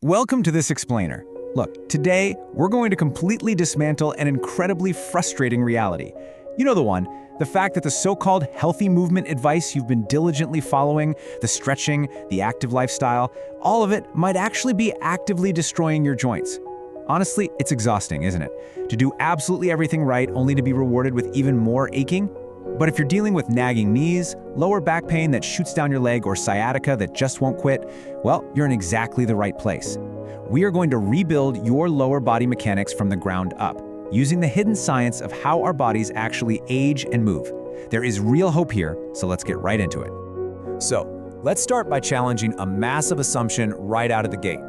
Welcome to this explainer. Look, today we're going to completely dismantle an incredibly frustrating reality. You know the one, the fact that the so-called healthy movement advice you've been diligently following, the stretching, the active lifestyle, all of it might actually be actively destroying your joints. Honestly, it's exhausting, isn't it? To do absolutely everything right only to be rewarded with even more aching? But if you're dealing with nagging knees, lower back pain that shoots down your leg, or sciatica that just won't quit, well, you're in exactly the right place. We are going to rebuild your lower body mechanics from the ground up, using the hidden science of how our bodies actually age and move. There is real hope here, so let's get right into it. So, let's start by challenging a massive assumption right out of the gate.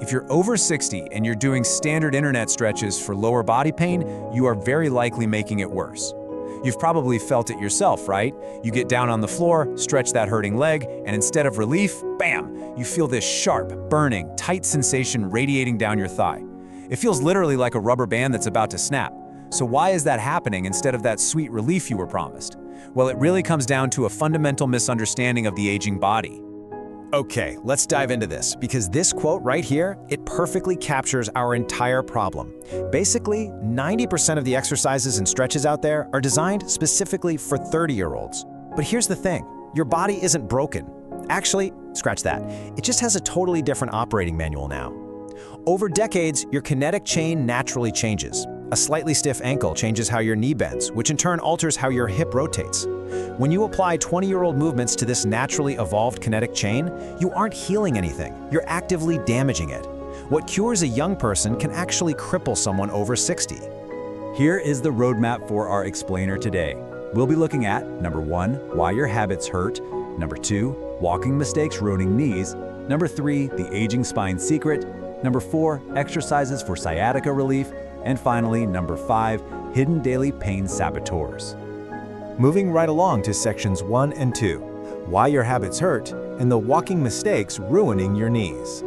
If you're over 60 and you're doing standard internet stretches for lower body pain, you are very likely making it worse. You've probably felt it yourself, right? You get down on the floor, stretch that hurting leg, and instead of relief, bam, you feel this sharp, burning, tight sensation radiating down your thigh. It feels literally like a rubber band that's about to snap. So why is that happening instead of that sweet relief you were promised? Well, it really comes down to a fundamental misunderstanding of the aging body. Okay, let's dive into this, because this quote right here, it perfectly captures our entire problem. Basically, 90% of the exercises and stretches out there are designed specifically for 30-year-olds. But here's the thing, your body isn't broken. Actually, scratch that. It just has a totally different operating manual now. Over decades, your kinetic chain naturally changes. A slightly stiff ankle changes how your knee bends, which in turn alters how your hip rotates. When you apply 20-year-old movements to this naturally evolved kinetic chain, you aren't healing anything, you're actively damaging it. What cures a young person can actually cripple someone over 60. Here is the roadmap for our explainer today. We'll be looking at, number 1, why your habits hurt, number 2, walking mistakes ruining knees, number 3, the aging spine secret, number 4, exercises for sciatica relief, and finally, number 5, hidden daily pain saboteurs. Moving right along to sections 1 and 2, why your habits hurt and the walking mistakes ruining your knees.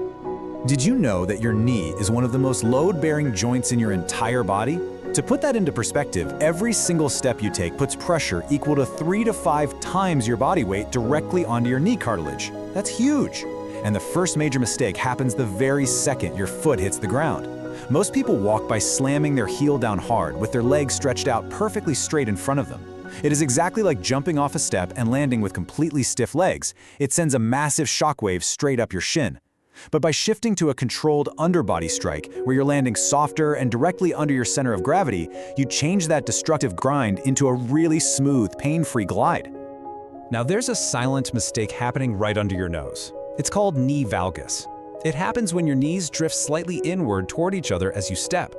Did you know that your knee is one of the most load-bearing joints in your entire body? To put that into perspective, every single step you take puts pressure equal to 3 to 5 times your body weight directly onto your knee cartilage. That's huge. And the first major mistake happens the very second your foot hits the ground. Most people walk by slamming their heel down hard with their legs stretched out perfectly straight in front of them. It is exactly like jumping off a step and landing with completely stiff legs. It sends a massive shockwave straight up your shin. But by shifting to a controlled underbody strike, where you're landing softer and directly under your center of gravity, you change that destructive grind into a really smooth, pain-free glide. Now there's a silent mistake happening right under your nose. It's called knee valgus. It happens when your knees drift slightly inward toward each other as you step.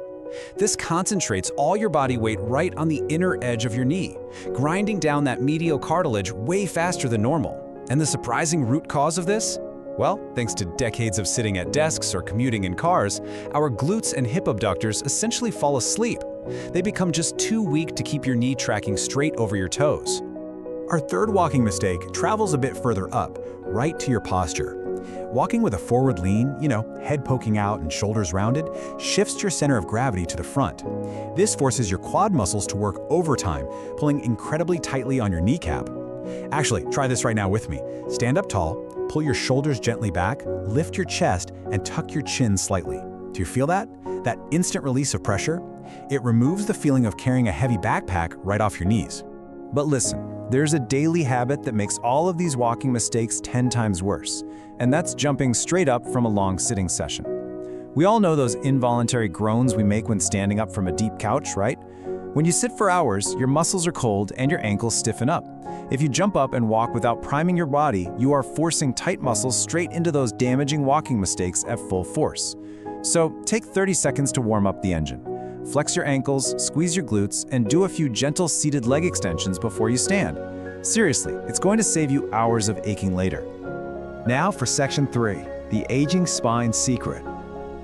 This concentrates all your body weight right on the inner edge of your knee, grinding down that medial cartilage way faster than normal. And the surprising root cause of this? Well, thanks to decades of sitting at desks or commuting in cars, our glutes and hip abductors essentially fall asleep. They become just too weak to keep your knee tracking straight over your toes. Our third walking mistake travels a bit further up, right to your posture. Walking with a forward lean, head poking out and shoulders rounded, shifts your center of gravity to the front. This forces your quad muscles to work overtime, pulling incredibly tightly on your kneecap. Actually, try this right now with me. Stand up tall, pull your shoulders gently back, lift your chest, and tuck your chin slightly. Do you feel that? That instant release of pressure? It removes the feeling of carrying a heavy backpack right off your knees. But listen, there's a daily habit that makes all of these walking mistakes 10 times worse, and that's jumping straight up from a long sitting session. We all know those involuntary groans we make when standing up from a deep couch, right? When you sit for hours, your muscles are cold and your ankles stiffen up. If you jump up and walk without priming your body, you are forcing tight muscles straight into those damaging walking mistakes at full force. So take 30 seconds to warm up the engine. Flex your ankles, squeeze your glutes, and do a few gentle seated leg extensions before you stand. Seriously, it's going to save you hours of aching later. Now for section 3, the aging spine secret.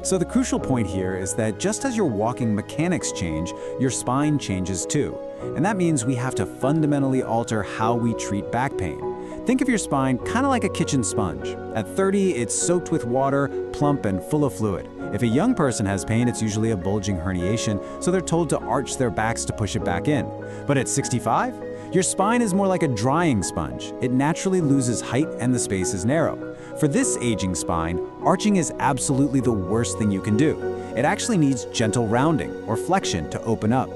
So the crucial point here is that just as your walking mechanics change, your spine changes too. And that means we have to fundamentally alter how we treat back pain. Think of your spine kind of like a kitchen sponge. At 30, it's soaked with water, plump and full of fluid. If a young person has pain, it's usually a bulging herniation, so they're told to arch their backs to push it back in. But at 65, your spine is more like a drying sponge. It naturally loses height and the space is narrow. For this aging spine, arching is absolutely the worst thing you can do. It actually needs gentle rounding or flexion to open up.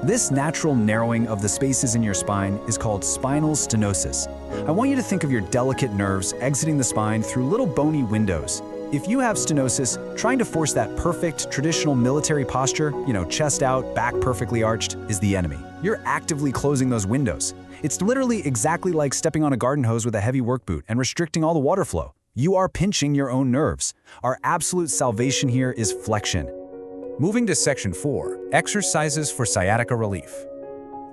This natural narrowing of the spaces in your spine is called spinal stenosis. I want you to think of your delicate nerves exiting the spine through little bony windows. If you have stenosis, trying to force that perfect, traditional military posture, chest out, back perfectly arched, is the enemy. You're actively closing those windows. It's literally exactly like stepping on a garden hose with a heavy work boot and restricting all the water flow. You are pinching your own nerves. Our absolute salvation here is flexion. Moving to Section 4, Exercises for Sciatica Relief.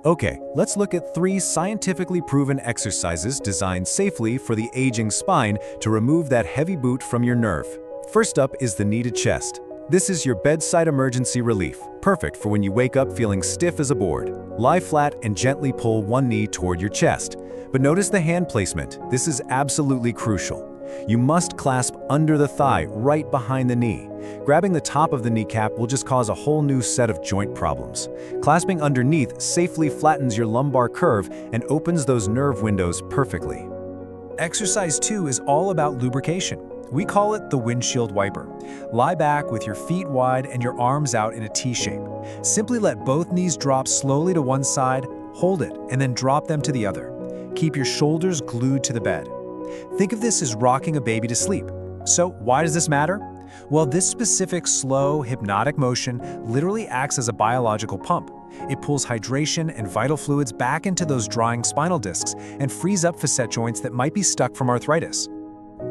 Okay, let's look at 3 scientifically proven exercises designed safely for the aging spine to remove that heavy boot from your nerve. First up is the knee to chest. This is your bedside emergency relief, perfect for when you wake up feeling stiff as a board. Lie flat and gently pull one knee toward your chest. But notice the hand placement. This is absolutely crucial. You must clasp under the thigh, right behind the knee. Grabbing the top of the kneecap will just cause a whole new set of joint problems. Clasping underneath safely flattens your lumbar curve and opens those nerve windows perfectly. Exercise 2 is all about lubrication. We call it the windshield wiper. Lie back with your feet wide and your arms out in a T shape. Simply let both knees drop slowly to one side, hold it, and then drop them to the other. Keep your shoulders glued to the bed. Think of this as rocking a baby to sleep. So why does this matter? Well, this specific slow, hypnotic motion literally acts as a biological pump. It pulls hydration and vital fluids back into those drying spinal discs and frees up facet joints that might be stuck from arthritis.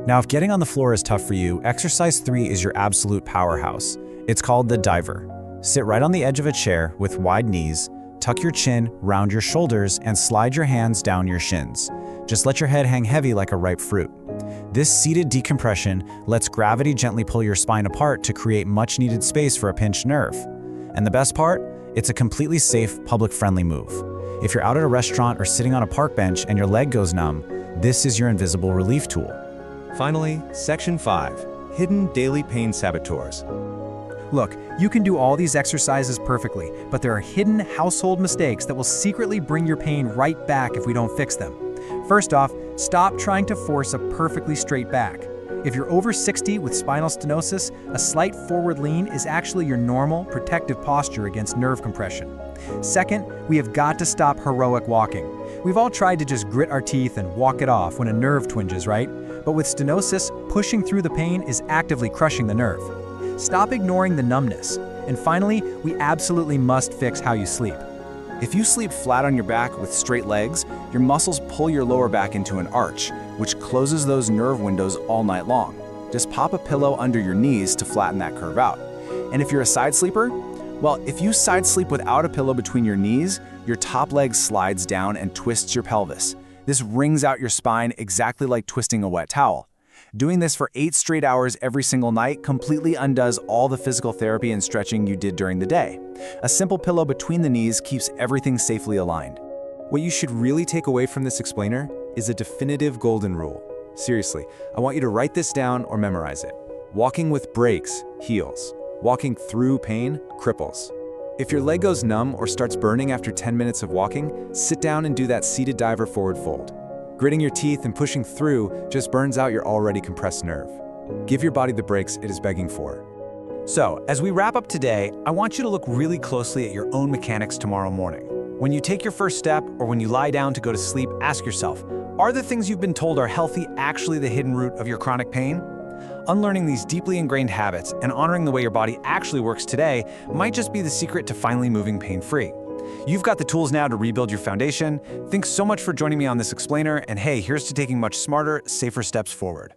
Now, if getting on the floor is tough for you, exercise 3 is your absolute powerhouse. It's called the diver. Sit right on the edge of a chair with wide knees, tuck your chin, round your shoulders, and slide your hands down your shins. Just let your head hang heavy like a ripe fruit. This seated decompression lets gravity gently pull your spine apart to create much-needed space for a pinched nerve. And the best part? It's a completely safe, public-friendly move. If you're out at a restaurant or sitting on a park bench and your leg goes numb, this is your invisible relief tool. Finally, Section 5, Hidden Daily Pain Saboteurs. Look, you can do all these exercises perfectly, but there are hidden household mistakes that will secretly bring your pain right back if we don't fix them. First off, stop trying to force a perfectly straight back. If you're over 60 with spinal stenosis, a slight forward lean is actually your normal, protective posture against nerve compression. Second, we have got to stop heroic walking. We've all tried to just grit our teeth and walk it off when a nerve twinges, right? But with stenosis, pushing through the pain is actively crushing the nerve. Stop ignoring the numbness. And finally, we absolutely must fix how you sleep. If you sleep flat on your back with straight legs, your muscles pull your lower back into an arch, which closes those nerve windows all night long. Just pop a pillow under your knees to flatten that curve out. And if you're a side sleeper, well, if you side sleep without a pillow between your knees, your top leg slides down and twists your pelvis. This wrings out your spine exactly like twisting a wet towel. Doing this for 8 straight hours every single night completely undoes all the physical therapy and stretching you did during the day. A simple pillow between the knees keeps everything safely aligned. What you should really take away from this explainer is a definitive golden rule. Seriously, I want you to write this down or memorize it. Walking with breaks heals. Walking through pain cripples. If your leg goes numb or starts burning after 10 minutes of walking, sit down and do that seated diver forward fold. Gritting your teeth and pushing through just burns out your already compressed nerve. Give your body the breaks it is begging for. So, as we wrap up today, I want you to look really closely at your own mechanics tomorrow morning. When you take your first step or when you lie down to go to sleep, ask yourself, are the things you've been told are healthy actually the hidden root of your chronic pain? Unlearning these deeply ingrained habits and honoring the way your body actually works today might just be the secret to finally moving pain-free. You've got the tools now to rebuild your foundation. Thanks so much for joining me on this explainer, and hey, here's to taking much smarter, safer steps forward.